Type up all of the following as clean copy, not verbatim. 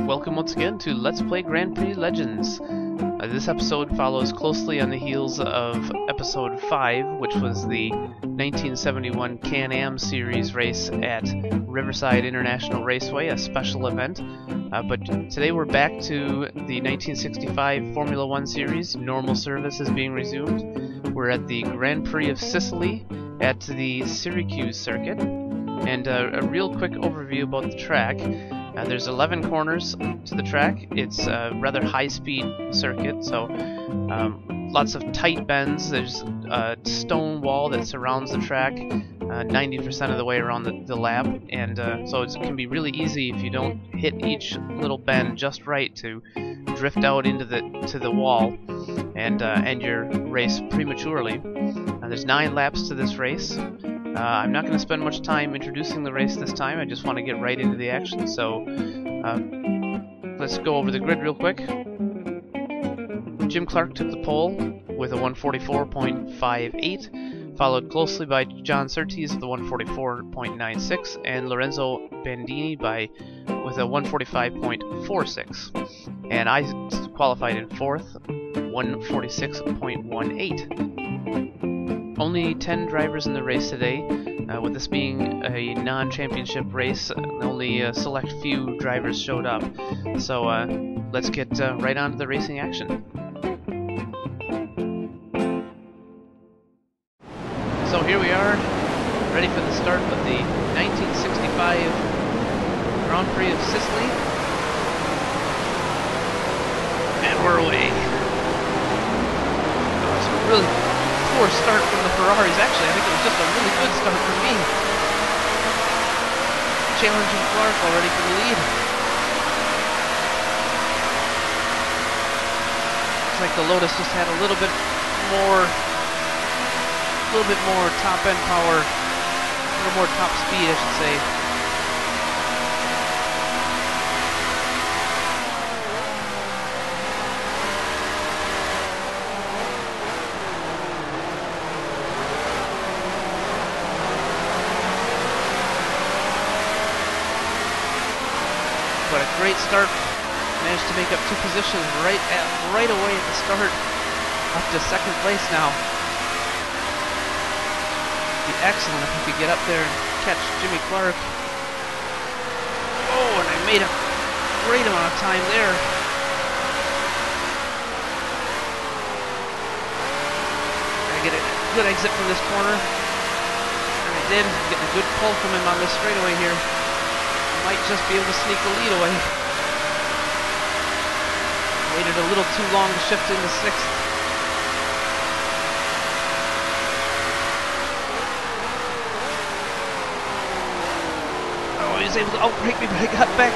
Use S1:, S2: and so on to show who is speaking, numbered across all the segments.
S1: welcome once again to Let's Play Grand Prix Legends. This episode follows closely on the heels of episode 5, which was the 1971 Can-Am Series race at Riverside International Raceway, a special event. But today we're back to the 1965 Formula One Series. Normal service is being resumed. We're at the Grand Prix of Sicily at the Syracuse circuit. And a real quick overview about the track. There's 11 corners to the track. It's a rather high-speed circuit, so lots of tight bends. There's a stone wall that surrounds the track 90% of the way around the lap, and so it can be really easy if you don't hit each little bend just right to drift out into the wall and end your race prematurely. There's 9 laps to this race. I'm not going to spend much time introducing the race this time. I just want to get right into the action. So let's go over the grid real quick. Jim Clark took the pole with a 144.58, followed closely by John Surtees with a 144.96, and Lorenzo Bandini with a 145.46. And I qualified in 4th, 146.18. Only 10 drivers in the race today, with this being a non-championship race. Only a select few drivers showed up. So let's get right on to the racing action. So here we are, ready for the start of the 1965 Grand Prix of Sicily. And we're away. Oh, it's really poor start from the Ferraris. Actually, I think it was just a really good start for me. Challenging Clark already for the lead. Looks like the Lotus just had a little bit more top end power, a little more top speed, I should say. But a great start. Managed to make up 2 positions right away at the start, up to 2nd place now. Be excellent if we could get up there and catch Jimmy Clark. Oh, and I made a great amount of time there. I get a good exit from this corner, and I did. Getting a good pull from him on this straightaway here. Might just be able to sneak the lead away. Waited a little too long to shift into 6th. Oh, he was able to outbreak me, but I got back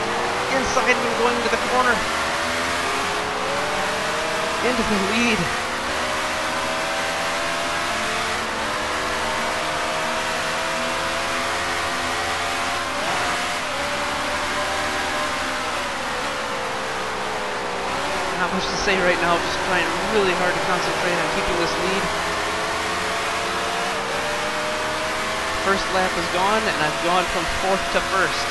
S1: inside him going to the corner. Into the lead. Not much to say right now, just trying really hard to concentrate on keeping this lead. First lap is gone, and I've gone from 4th to 1st.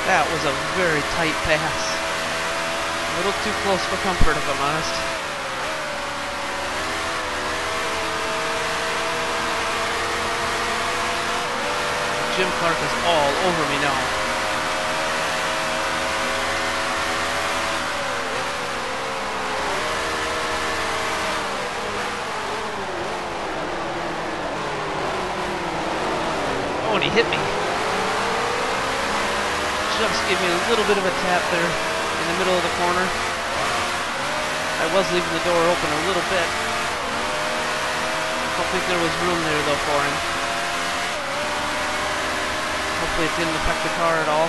S1: That was a very tight pass. A little too close for comfort, if I'm honest. Jim Clark is all over me now. And he hit me. Just gave me a little bit of a tap there in the middle of the corner. I was leaving the door open a little bit. Don't think there was room there though for him. Hopefully it didn't affect the car at all.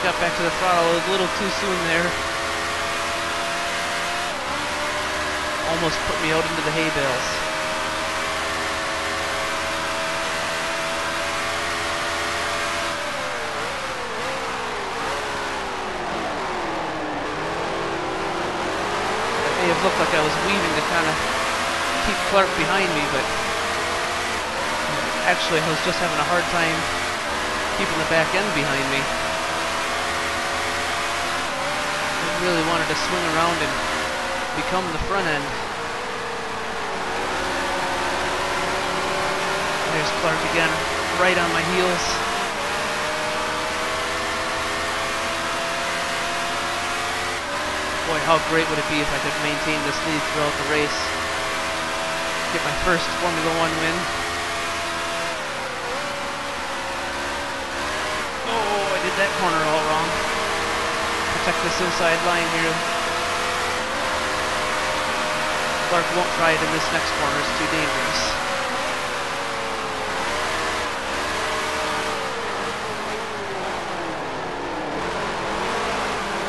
S1: Got back to the throttle a little too soon there. Almost put me out into the hay bales. looked like I was weaving to kind of keep Clark behind me, but actually I was just having a hard time keeping the back end behind me. I really wanted to swing around and become the front end. There's Clark again, right on my heels. Boy, how great would it be if I could maintain this lead throughout the race. Get my first Formula One win. Oh, I did that corner all wrong. Protect this inside line here. Clark won't try it in this next corner, it's too dangerous.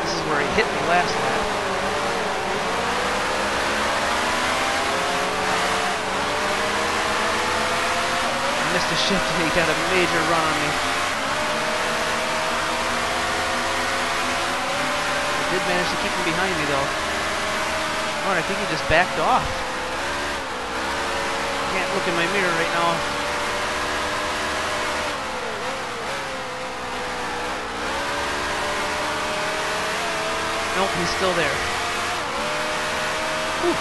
S1: This is where he hit me last lap. Missed a shift and he got a major run on me. I did manage to keep him behind me though. Oh, and I think he just backed off. Can't look in my mirror right now. Nope, he's still there. Whew.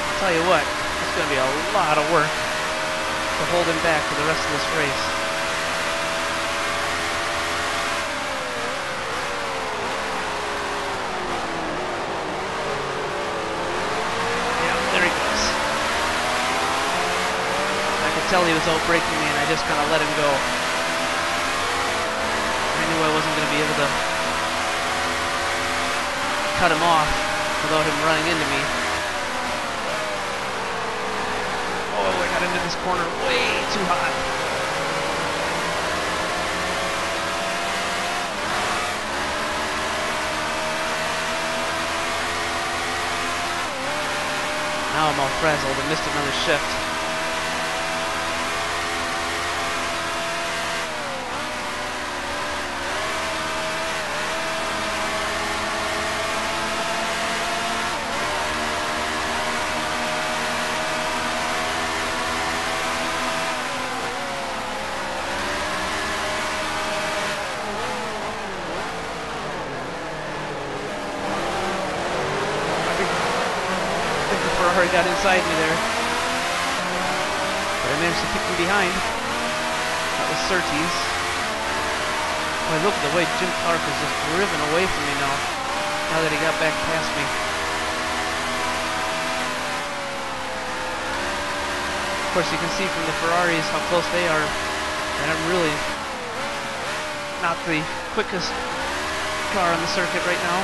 S1: I'll tell you what. It's going to be a lot of work to hold him back for the rest of this race. Yeah, there he goes. I could tell he was outbraking me and I just kind of let him go. I knew I wasn't going to be able to cut him off without him running into me. Into this corner way too hot. Now I'm all frazzled and missed another shift. Got inside me there, but I managed to keep him behind. That was Syracuse. Boy, look at the way Jim Clark is just driven away from me now that he got back past me. Of course, you can see from the Ferraris how close they are, and I'm really not the quickest car on the circuit right now.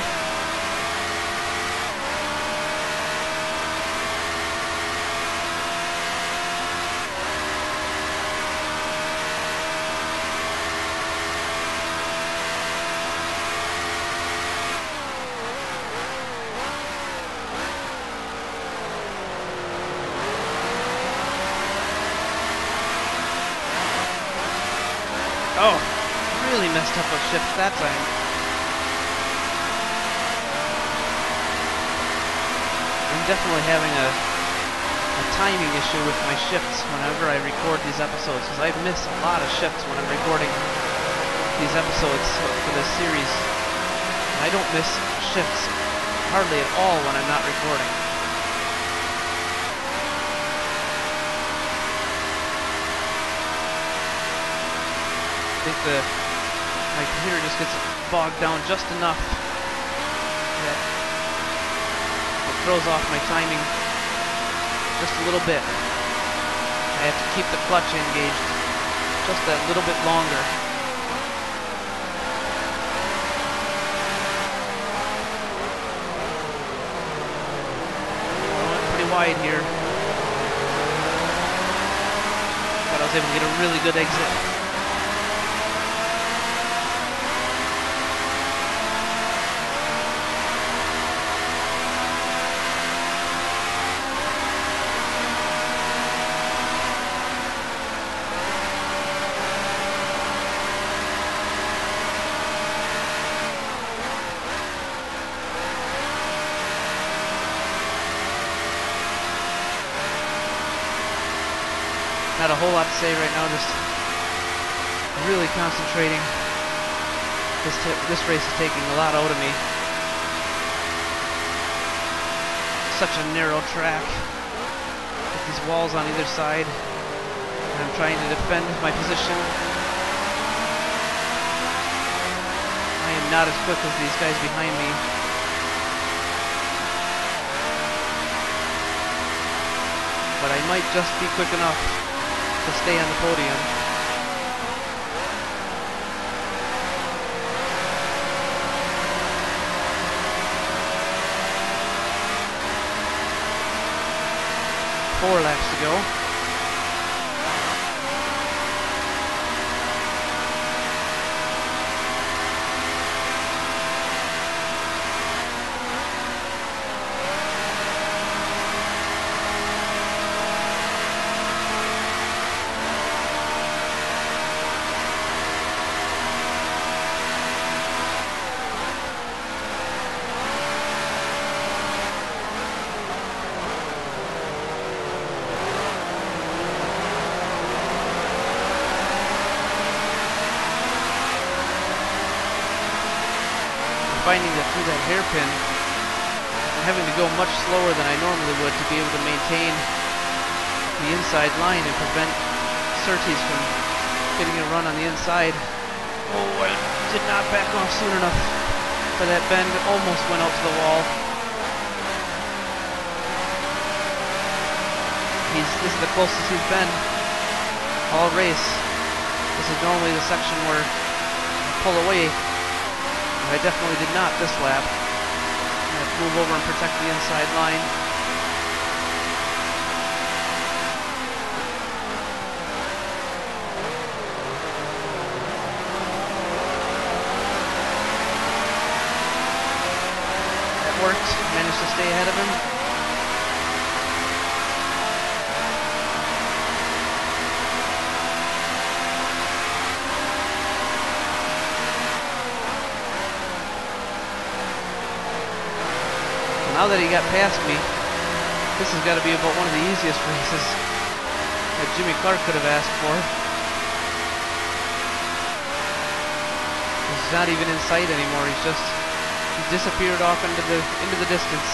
S1: Oh, really messed up with shifts that time. I'm definitely having a timing issue with my shifts whenever I record these episodes, because I miss a lot of shifts when I'm recording these episodes for this series. I don't miss shifts hardly at all when I'm not recording. I think my computer just gets bogged down just enough that it throws off my timing just a little bit. I have to keep the clutch engaged just a little bit longer. I went pretty wide here, but I was able to get a really good exit. whole lot to say right now, just really concentrating. This race is taking a lot out of me. Such a narrow track with these walls on either side, and I'm trying to defend my position. I am not as quick as these guys behind me. But I might just be quick enough to stay on the podium. Four laps to go. Finding that through that hairpin, I'm having to go much slower than I normally would to be able to maintain the inside line and prevent Syracuse from getting a run on the inside. Oh, I did not back off soon enough for that bend. Almost went out to the wall. This is the closest he's been all race. This is normally the section where I pull away. I definitely did not this lap. I'm going to move over and protect the inside line. That worked. Managed to stay ahead of him. Now that he got past me, this has got to be about one of the easiest races that Jimmy Clark could have asked for. He's not even in sight anymore. He disappeared off into the distance.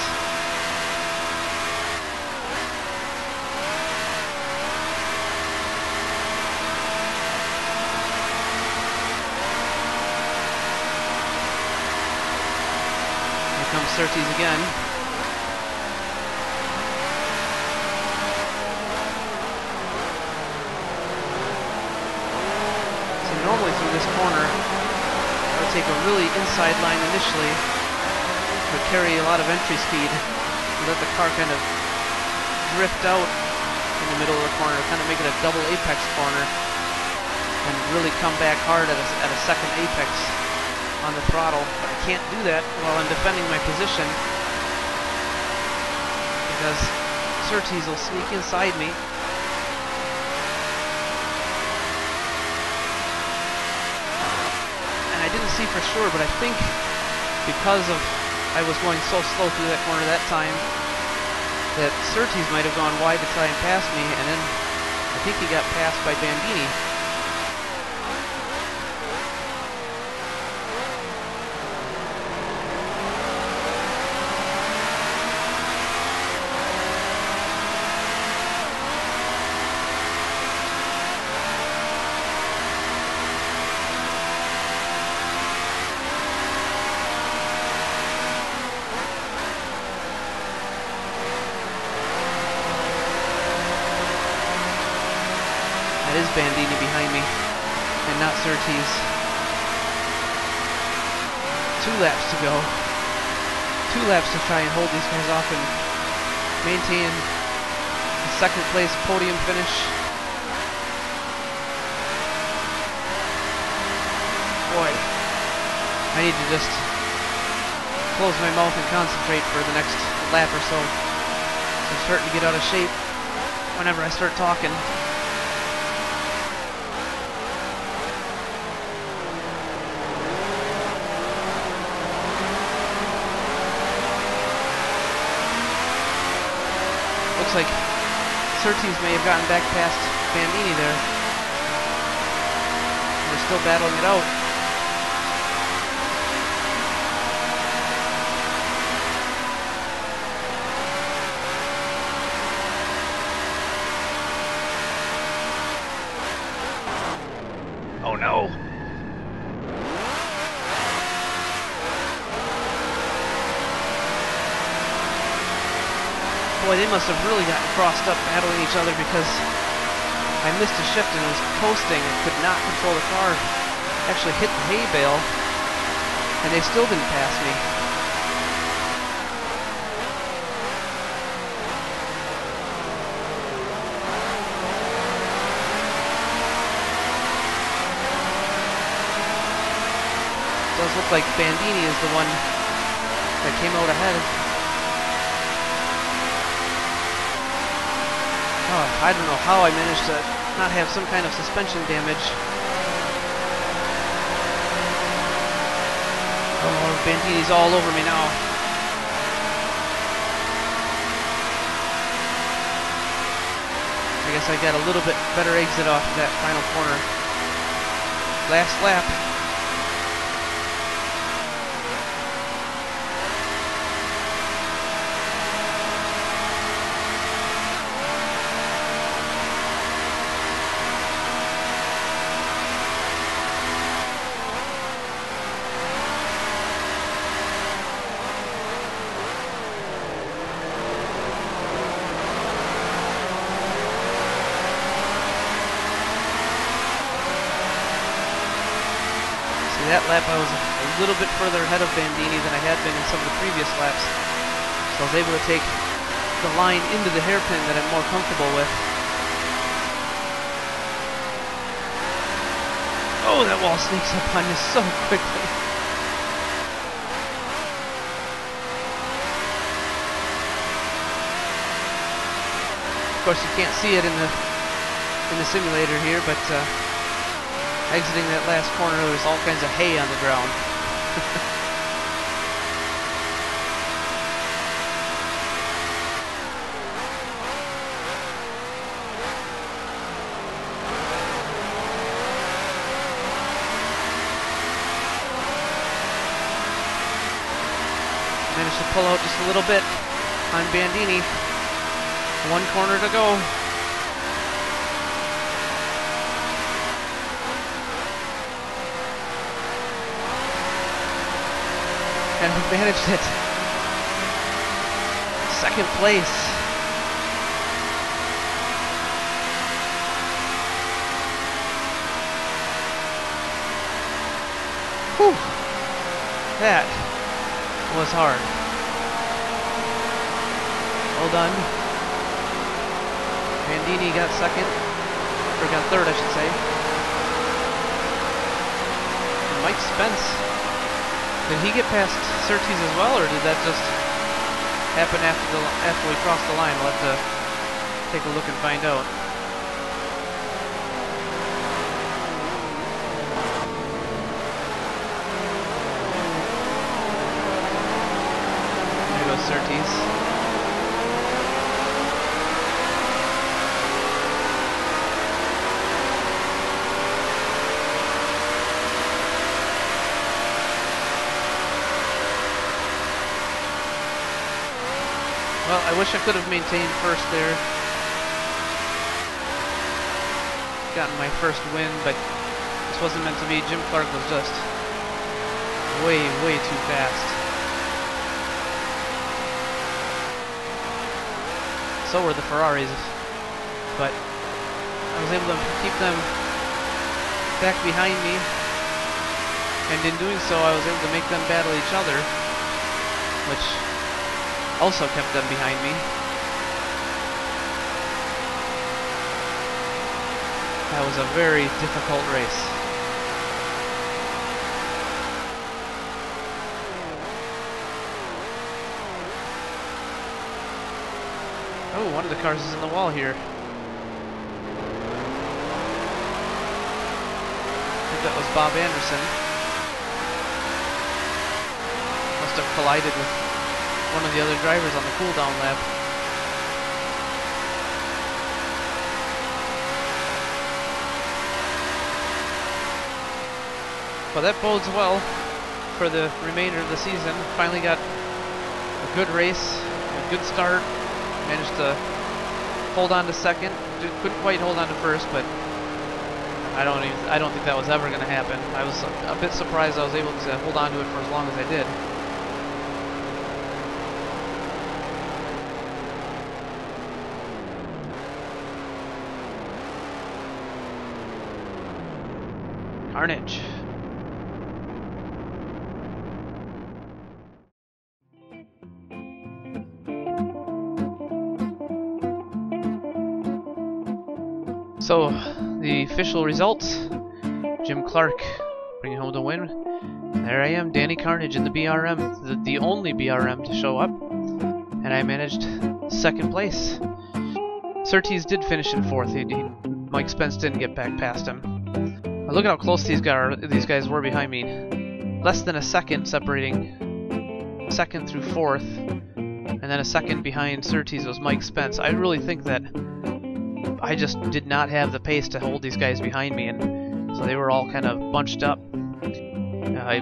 S1: Here comes Syracuse again. Normally through this corner, I would take a really inside line initially, but carry a lot of entry speed, and let the car kind of drift out in the middle of the corner, kind of make it a double apex corner, and really come back hard at a second apex on the throttle. But I can't do that while I'm defending my position, because Surtees will sneak inside me. I didn't see for sure, but I think because of I was going so slow through that corner that time, that Surtees might have gone wide to try and pass me, and then I think he got passed by Bandini. Is Bandini behind me, and not Surtees. 2 laps to go. 2 laps to try and hold these guys off and maintain the second place podium finish. Boy, I need to just close my mouth and concentrate for the next lap or so. I'm starting to get out of shape whenever I start talking. Looks like Surtees may have gotten back past Bandini there. They're still battling it out. Oh no! Boy, they must have really gotten crossed up battling each other, because I missed a shift and was coasting and could not control the car. Actually hit the hay bale, and they still didn't pass me. Does look like Bandini is the one that came out ahead. Oh, I don't know how I managed to not have some kind of suspension damage. Oh, Bandini's all over me now. I guess I got a little bit better exit off that final corner. Last lap. That lap I was a little bit further ahead of Bandini than I had been in some of the previous laps. So I was able to take the line into the hairpin that I'm more comfortable with. Oh, that wall sneaks up on you so quickly. Of course, you can't see it in the simulator here, but exiting that last corner, there was all kinds of hay on the ground. Managed to pull out just a little bit on Bandini. One corner to go. And I managed it. Second place. Whew. That was hard. Well done. Bandini got second. Or got third, I should say. And Mike Spence. Did he get past Surtees as well, or did that just happen after we crossed the line? We'll have to take a look and find out. There goes Surtees. Well, I wish I could have maintained first there. Gotten my first win, but this wasn't meant to be. Jim Clark was just way, way too fast. So were the Ferraris, but I was able to keep them back behind me, and in doing so I was able to make them battle each other, which also kept them behind me. That was a very difficult race. Oh, one of the cars is in the wall here. I think that was Bob Anderson. Must have collided with one of the other drivers on the cooldown lap. Well, that bodes well for the remainder of the season. Finally got a good race, a good start. Managed to hold on to second. Couldn't quite hold on to first, but I don't think that was ever going to happen. I was a bit surprised I was able to hold on to it for as long as I did. Karnage. So, the official results, Jim Clark bringing home the win. There I am, Danny Karnage in the BRM, the only BRM to show up, and I managed second place. Surtees did finish in fourth. Mike Spence didn't get back past him. Now look at how close these guys were behind me. Less than a second separating second through fourth, and then a second behind Surtees was Mike Spence. I really think that I just did not have the pace to hold these guys behind me, and so they were all kind of bunched up,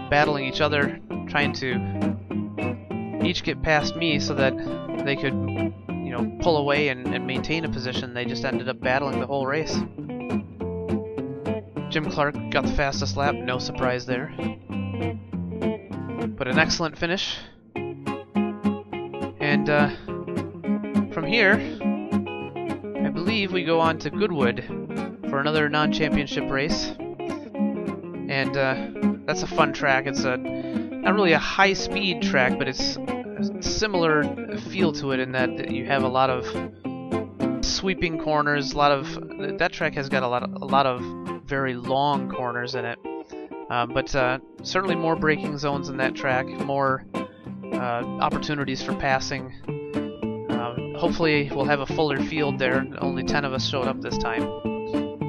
S1: battling each other, trying to each get past me so that they could, you know, pull away and maintain a position. They just ended up battling the whole race. Jim Clark got the fastest lap, no surprise there. But an excellent finish. And from here, I believe we go on to Goodwood for another non-championship race. And that's a fun track. It's not really a high-speed track, but it's a similar feel to it in that you have a lot of sweeping corners. That track has got a lot of very long corners in it. But certainly more braking zones in that track, more opportunities for passing. Hopefully we'll have a fuller field there. Only 10 of us showed up this time,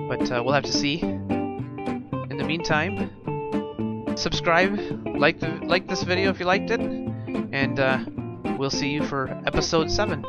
S1: but we'll have to see. In the meantime, subscribe, like this video if you liked it, and we'll see you for episode 7.